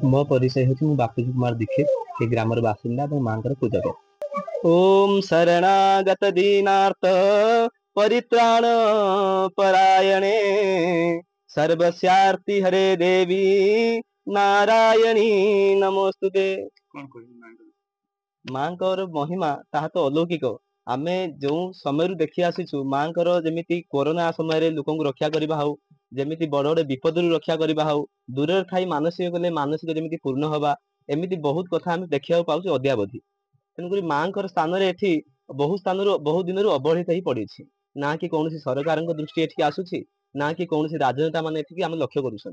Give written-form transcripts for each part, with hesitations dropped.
मो परिचय हूँ बापूजी कुमार दीक्षित ए ग्रामर बासिंदा और माँ पूजक। ओम शरणागत दीनार्थ परित्राण परायणे सर्वस्यार्ति हरे देवी नारायणी नमोस्तुते। माँ महिमा ताहा तो अलौकिक। आमे जो समय देखी आसीचु माँ जमी कोरोना समय लोक रक्षा करने हो जमी बड़ बड़ विपद रक्षा करने हो दूर थी मानसिक गले मानसिक जमी पूर्ण हवा एमती बहुत कथा आम देखा पाचे अद्यावधि। तेणुक माँ स्थान बहु स्थान बहु दिन अवहेलित ही पड़ी ना कि कौन सरकार दृष्टि एठी आसुची ना कि कौन राजनेता मान आम लक्ष्य करुँच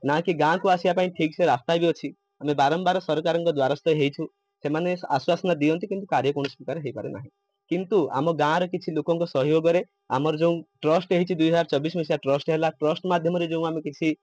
ना कि गाँव को आसापी ठीक से रास्ता भी अच्छी आम बारंबार सरकार द्वारस्थ होइछु से आश्वासना दियंती किंतु कार्य कौन प्रकार हो पारे ना किंतु आम गाँव किसी लोकों सहयोग आमर जो ट्रस्ट है 2024 मसीहा ट्रस्ट है ट्रस्ट मध्यम जो आम किसी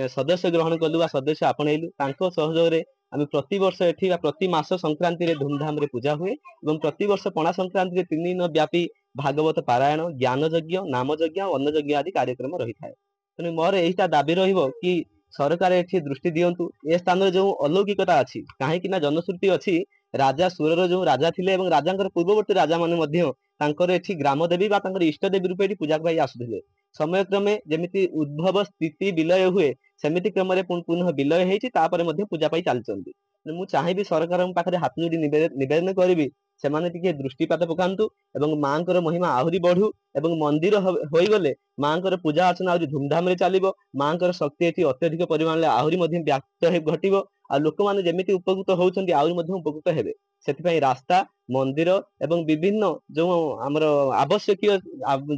सदस्य ग्रहण कलु सदस्य आपणइलु सहयोग आम प्रति वर्ष एठी प्रति मास संक्रांति रे धूमधाम रे पूजा हुए और प्रति वर्ष पणा संक्रांति 3 दिन व्यापी भागवत पारायण ज्ञान यज्ञ नाम यज्ञ अन्न यज्ञ आदि कार्यक्रम रही है। तेणु मोर यहीटा दाबी रहिबो कि सरकार एठी दृष्टि दियंतु ए स्थान रे जो अलौकिकता अछि काहेकि ना जनश्रुति अछि राजा सुरर जो राजा थिले एवं राजांकर पूर्ववर्ती राजा माने मध्य तांकर एठी ग्राम देवी बा तांकर इष्ट देवी रूपे एठी पूजा पाई आसुथिले समय क्रमे जेमिति उद्भव स्थिति विलय हुए सेमिति क्रम रे पुनः विलय हेछि तापरे मध्य पूजा पाई चलचंती। मु चाहिबी सरकार पाखरे हाथ जोड़ी निवेदन करिवि सेमाने टिके दृष्टिपात पकांतु एवं मांकर महिमा आहुरी बढ़ू एवं मंदिर होई गले मांकर पूजा अर्चना आहुरी धूमधाम रे चलिबो मांकर शक्ति एठी अत्यधिक परिमाण रे आहुरी मध्य व्याप्त घटिबो आ लोक माने जेमिति उपकृत होउछन्ती आहुरी मध्य उपकृत हेबे सेथिपई रास्ता मंदिर एवं विभिन्न जो आमर आवश्यक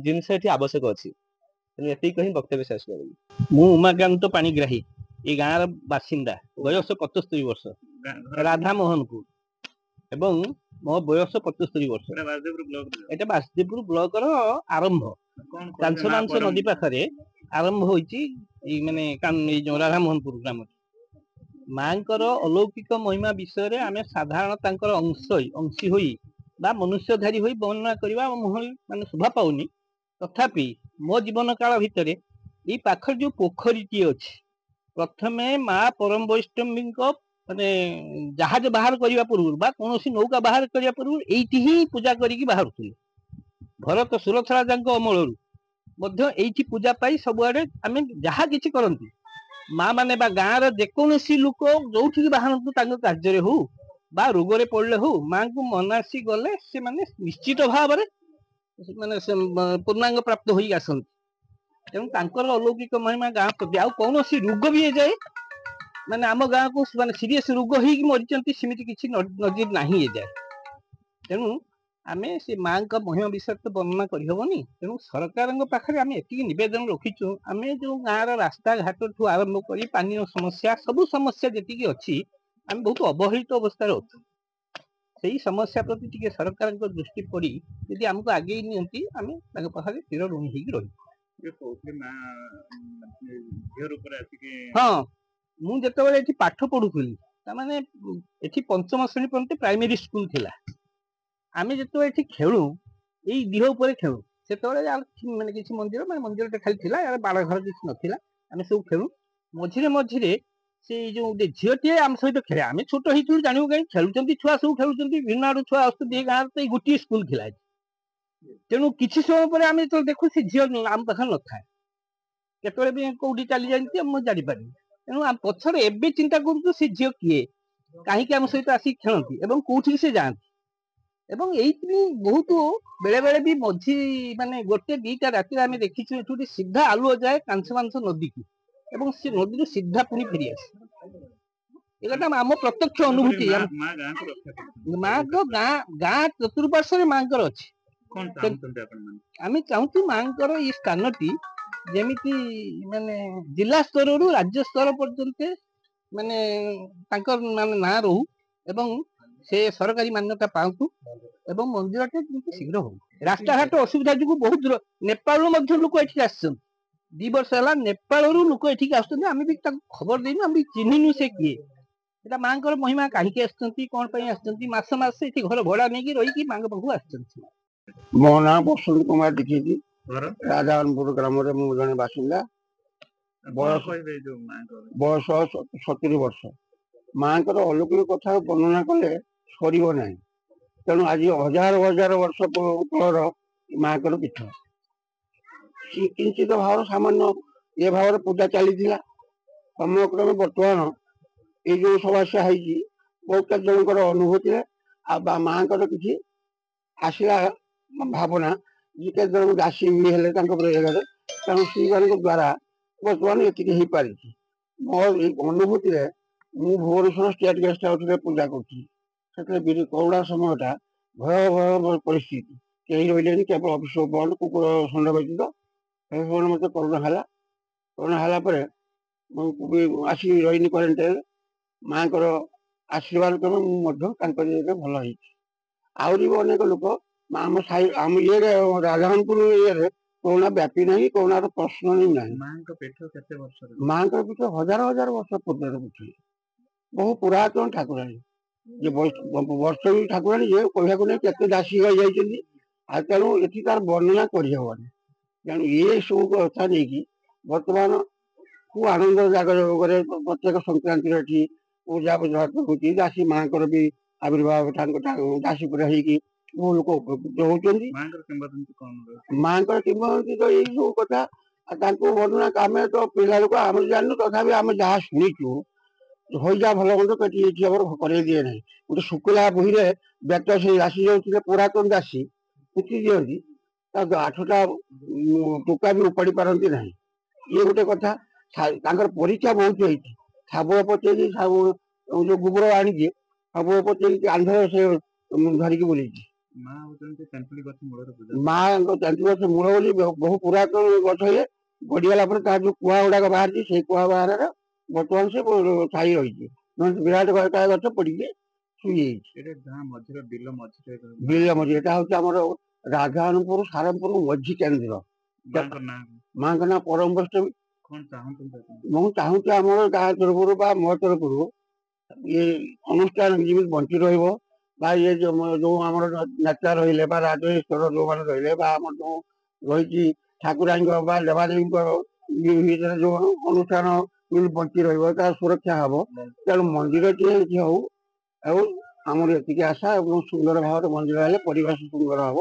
जिनस एठी आवश्यक अछि तेणु एति कहि वक्तव्य शेष करिबि। मु उमाकांत पाणिग्राही ए गाँव बासिंदा बयस 75 वर्ष राधा मोहनपुर एवं मो बयस 75 वर्ष एटा बासदेवपुर ब्लॉक रो आरंभ कांसमांस नदी पाखरे आरंभ होईची माने जो राधा मोहनपुर ग्राम मांकर अलौकिक महिमा विषय रे आमे साधारण तांकर अंशी होई बा मनुष्यधारी होई वर्णना करबा माने शोभा पाउनी तथापि मो जीवन काल भितरे ये पाखर जो पोखरीटी अच्छी प्रथमे माँ परम वैष्णवी माने जहाज बाहर करने पूर्व कौन नौका बाहर करने पूर्व ये ही पूजा करी बाहर भरत सुरथ राजा अमल पूजा पाई सबुआडे आम जहाँ किसी करती माँ मैंने गाँव जेकोसी लोक जो बाहर कार्य हो बा रोगरे पड़े हो माँ को मनासी गले से माने निश्चित भाव माने पूर्णांग प्राप्त हो आसती तेणु अलौकिक महिमा गाँव प्रति आउ कौन रोग भी जाए माने आम गाँव को माने सीरीयस रोग हो मरीचंती सेमिति किछि नजर नहीं जाए तेणु आम से माँ का महिमा विषय तो वर्णना करहबनी तेणु सरकार पाखे आम एति नवेदन रखीचु आम जो गाँव रास्ता घाट ठू आरंभ कर पानी समस्या सबू समस्या जी अच्छी आम बहुत अवहेलित अवस्था अच्छु से समस्या प्रति टिके सरकार दृष्टि पड़ी यदि आमको आगे नियंती आम पाखे चिर ऋणी हो हाँ मुझे पाठ पढ़ुली ताने ये पंचम श्रेणी पर्यंत प्राइमरी स्कूल थिला आम जो खेलु यही दिह उपर खेलु से माने किसी मंदिर माने मंदिर खाली थिला बाड़ घर किसी नथिला आम सब खेलु मझिरे मझिरे से जो गोटे झीटे आम सहित खेले आम छोट हो जानू कहीं खेलुंट छुआ सब खेलुंट विभिन्न आड़ छुआ आसुँच गाँव तो गोटे स्कूल थिला तेणु किसी समय पर आम जो देखु से झील आम पाखे न था केतरे भी कौटी चली जाती मुझे जापारि तेणु आम पचर एवं चिंता करूँ से झील किए कहीं आम सहित आसिक खेलती और कौटी से जाती एवं ये बहुत बेले बेले भी मझी माने गोटे दीटा रात आम देखी सीधा आलुओ जाए कांसमांस नदी की एवं से नदी सीधा पुणी फेरी आसे आम प्रत्यक्ष अनुभूति माँ को गाँ चतुर्पार्श्व माँ अच्छी आम चाहूँ माँ ये स्थान टी जेमिति माने जिला स्तर रु राज्य स्तर पर्यंत माने माने ना रहू एवं से सरकारी मान्यता पातु एवं मंदिर शीघ्र हो रास्ता घाट असुविधा जो बहुत दूर नेपाल लोक ये आम 2 वर्ष है नेपाल लोक ये आम भी खबर देनु आम चिन्हनु से किए माँ महिमा कहीं आसती कौन आस मस ये घर भड़ा नहीं रही माँ पाखु आ मो ना बसंत कुमार दीक्षित राधानपुर ग्राम जड़े बासिंदा बयस 70 वर्ष ମାଙ୍କର ଅଲୌକିକ କଥା ବର୍ଣ୍ଣନା କଲେ ସରିବ ନାହିଁ। ତେଣୁ ଆଜି ହଜାର ହଜାର ବର୍ଷ ତଳର ମାଙ୍କର ପୀଠ କିଞ୍ଚିତ ଭାବରେ ସାମାନ୍ୟ ଏ ଭାବରେ ପୂଜା ଚାଲିଥିଲା। ସମୟକ୍ରମେ ବର୍ତ୍ତମାନ ଏଇ ଯୋଉ ସମସ୍ୟା ହେଇଛି ବହୁତ କେତେ ଜଣଙ୍କର ଅନୁଭୂତିରେ ଆଉ ମାଙ୍କର କିଛି ଆସିଲା ଭାବନା ଯେ କେତେ ଜଣ ଦାସୀ ହେଲେ ତାଙ୍କ ଜାଗାରେ, ତେଣୁ ସେଇମାନଙ୍କ ଦ୍ୱାରା ବର୍ତ୍ତମାନ ଏତିକି ହେଇପାରିଛି। ମୋ ଏଇ ଅନୁଭୂତିରେ ମୁଁ ଭୁବନେଶ୍ୱର ଷ୍ଟେଟ ଗେଷ୍ଟ ହାଉସରେ ପୂଜା କରୁଥିଲି। ସେଥିରେ କରୁଣା ସମୟଟା ଭୟାବହ ପରିସ୍ଥିତି, କେହି ରହିଲେନି, କେବଳ ଅଫିସ ବନ୍ଦ, କୁକୁର ଷଣ୍ଢ ବ୍ୟତୀତ। ସେ ସମୟରେ ମତେ କରୋନା ହେଲା। କରୋନା ହେଲା ପରେ ମୁଁ ଆସିକି ରହିନି କ୍ୱାରେଣ୍ଟାଇନରେ। ମାଙ୍କର ଆଶୀର୍ବାଦ କ୍ରମେ ମୁଁ ମଧ୍ୟ ତାଙ୍କ ଇଏରେ ଭଲ ହେଇଛି। ଆହୁରି ବି ଅନେକ ଲୋକ ଆମ ଇଏରେ ରାଧାରଣପୁର ଇଏରେ କରୋନା ବ୍ୟାପି ନାହିଁ, କରୋନାର ପ୍ରଶ୍ନ ହିଁ ନାହିଁ। ମାଙ୍କ ପୀଠ କେତେ ବର୍ଷ? ମାଙ୍କର ପୀଠ ହଜାର ହଜାର ବର୍ଷ ପୂର୍ବର ପୀଠ, ବହୁ ପୁରାତନ ଠାକୁରାଣୀ। ଯେ ବର୍ଷ ବି ଠାକୁରାଣୀ ଯେ କହିବାକୁ ନେଇ କେତେ ଦାସୀ ରହିଯାଇଛନ୍ତି। ଆଉ ତେଣୁ ଏଠି ତାର ବର୍ଣ୍ଣନା କରିହେବନି। ତେଣୁ ଏ ସବୁ କଥା ନେଇକି ବର୍ତ୍ତମାନ ଖୁବ ଆନନ୍ଦ ଜାଗରେ ପ୍ରତ୍ୟେକ ସଂକ୍ରାନ୍ତିରେ ଏଠି ପୂଜା ହଉଛି। ଦାସୀ ମାଙ୍କର ବି ଆବିର୍ଭାବ ଦାସୀ ପୁରା ହେଇକି ବହୁ ଲୋକ ଉପକୃତ ହଉଛନ୍ତି। ମାଙ୍କର କିମ୍ବଦନ୍ତୀ ତ ଏଇ ସବୁ କଥା। ତାଙ୍କୁ ବର୍ଣ୍ଣନା ଆମେ ତ ପିଲା ଲୋକ ଆମେ ଜାଣିନୁ, ତଥାପି ଆମେ ଯାହା ଶୁଣିଛୁ ହଇଜା ଭଲ ମନ୍ଦ ଏଠି ଆମର କରେଇ ଦିଏ ନାହିଁ। ଗୋଟେ ଶୁଖିଲା ବହିରେ ବେତ ସେଇ ଦାସୀ ଯାଉଥିଲେ ପୁରାତନ ଦାସୀ ପୁତି ଦିଅନ୍ତି, ତା 8ଟା ଟୋକା ବି ଉପାଡ଼ି ପାରନ୍ତି ନାହିଁ। ଇଏ ଗୋଟେ କଥା। ତାଙ୍କର ପରୀକ୍ଷା ବହୁତ ହେଇଛି। ଶାବଳ ପଚେଇକି ଯୋଉ ଗୋବର ଆଣିକି ଶାବଳ ପଚେଇକି କାନ୍ଧରେ ସେ ଧରିକି ବୁଲେଇଛି। ମାଙ୍କ ତେନ୍ତୁଳି ଗଛ ମୂଳ ବୋଲି ବହୁ ପୁରାତନ ଗଛ ଇଏ ଗଡ଼ିଗଲା ପରେ ତାର ଯୋଉ କୁଆ ଗୁଡାକ ବାହାରିଛି, ସେଇ କୁଆ ବାହାରରେ ବର୍ତ୍ତମାନ ସେ ଛାଇ ରହିଛି। ବିରାଟ ଗଛ ପଡିକି ଶୁଇଯାଇଛି। ବିଲ ମଝିରେ ଏଟା ହଉଛି ଆମର ରାଧାରଣପୁର ସାରଙ୍ଗପୁର ମଝି କେନ୍ଦ୍ର। ମାଙ୍କ ନାଁ ପରମ ବୈଷ୍ଣବୀ। ମୁଁ ଚାହୁଁଛି ଆମର ଗାଁ ତରଫରୁ ବା ମୋ ତରଫରୁ ଇଏ ଅନୁଷ୍ଠାନ ଯେମିତି ବଞ୍ଚି ରହିବ, ବା ଇଏ ଯୋଉ ଆମର ନେତା ରହିଲେ ବା ରାଜେଶ୍ୱର ଯୋଉମାନେ ରହିଲେ ବା ଆମର ଯୋଉ ରହିଛି ଠାକୁରାଣୀଙ୍କ ବା ଦେବାଦେବୀଙ୍କ ଭିତରେ ଯୋଉ ଅନୁଷ୍ଠାନ ବଞ୍ଚି ରହିବ, ତାର ସୁରକ୍ଷା ହବ। ତେଣୁ ମନ୍ଦିରଟିଏ ଏଠି ହଉ। ଆଉ ଆମର ଏତିକି ଆଶା, ଏବଂ ସୁନ୍ଦର ଭାବରେ ମନ୍ଦିର ହେଲେ ପରିବେଶ ସୁନ୍ଦର ହବ।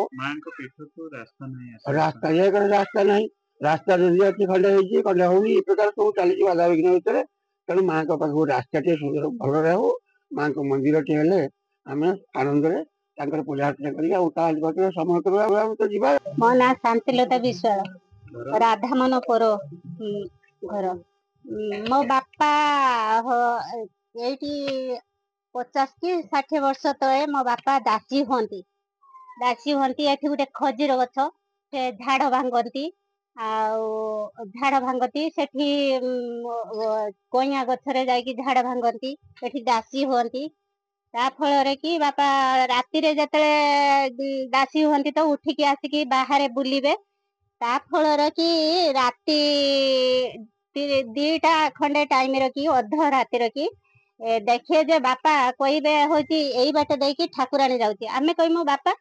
ରାସ୍ତା ନାହିଁ। ରାସ୍ତା ଯଦି ଅଛି ଖଣ୍ଡେ ହେଇଛି, ଖଣ୍ଡେ ହଉନି, ଏ ପ୍ରକାର ସବୁ ଚାଲିଛି ବାଧାବିଘ୍ନ ଭିତରେ। ତେଣୁ ମାଙ୍କ ପାଖକୁ ରାସ୍ତାଟିଏ ସୁନ୍ଦର ଭଲରେ ହଉ। ମାଙ୍କ ମନ୍ଦିରଟି ହେଲେ ଆମେ ଆନନ୍ଦରେ ତାଙ୍କର ପୂଜା ଅର୍ଚ୍ଚନା କରି ଆଉ ତା ସମୟ କରିବା ତ ଯିବା। ମୋ ନାଁ ଶାନ୍ତିଲତା ବିଶ୍ୱାଳ, ରାଧାମନପୁର ଘର। ମୋ ବାପା ଏଇଠି 50 କି 60 ବର୍ଷ ତଳେ ମୋ ବାପା ଦାସୀ ହୁଅନ୍ତି। ଏଠି ଗୋଟେ ଖଜିର ଗଛ, ସେ ଝାଡ଼ ଭାଙ୍ଗନ୍ତି। ଆଉ ଝାଡ଼ ଭାଙ୍ଗନ୍ତି ସେଠି କଇଁଆ ଗଛରେ ଯାଇକି ଝାଡ଼ ଭାଙ୍ଗନ୍ତି, ସେଠି ଦାସୀ ହୁଅନ୍ତି। ତା ଫଳରେ କି ବାପା ରାତିରେ ଯେତେବେଳେ ଦାସୀ ହୁଅନ୍ତି ତ ଉଠିକି ଆସିକି ବାହାରେ ବୁଲିବେ। ତା ଫଳରେ କି ରାତି 2ଟା ଖଣ୍ଡେ ଟାଇମରେ କି ଅଧ ରାତିରେ କି ଦେଖିବେ ଯେ ବାପା କହିବେ ହଉଛି ଏଇ ବାଟ ଦେଇକି ଠାକୁରାଣୀ ଯାଉଛି। ଆମେ କହିବୁ ବାପା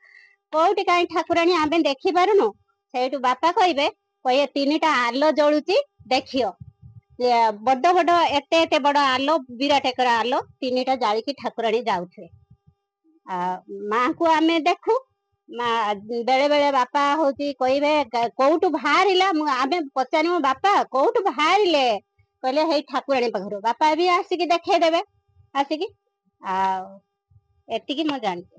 କୋଉଠି କାହିଁ ଠାକୁରାଣୀ ଆମେ ଦେଖିପାରୁନୁ। ସେଇଠୁ ବାପା କହିବେ 3ଟା ଆଲୋ ଜଳୁଛି ଦେଖିବ। ବଡ ବଡ ଏତେ ବଡ ଆଲୋ, ବିରାଟ ଏକର ଆଲୋ 3ଟା ଜାଳିକି ଠାକୁରାଣୀ ଯାଉଥିବେ। ମାଙ୍କୁ ଆମେ ଦେଖୁ। ବେଳେ ବେଳେ ବାପା ହଉଛି କହିବେ କୋଉଠୁ ବାହାରିଲା, ଆମେ ପଚାରିବୁ ବାପା କୋଉଠୁ ବାହାରିଲେ, କହିଲେ ହେଇ ଠାକୁରାଣୀ ପାଖରୁ। ବାପା ବି ଆସିକି ଦେଖେଇଦେବେ ଆସିକି। ଆଉ ଏତିକି ମୁଁ ଜାଣିଛି।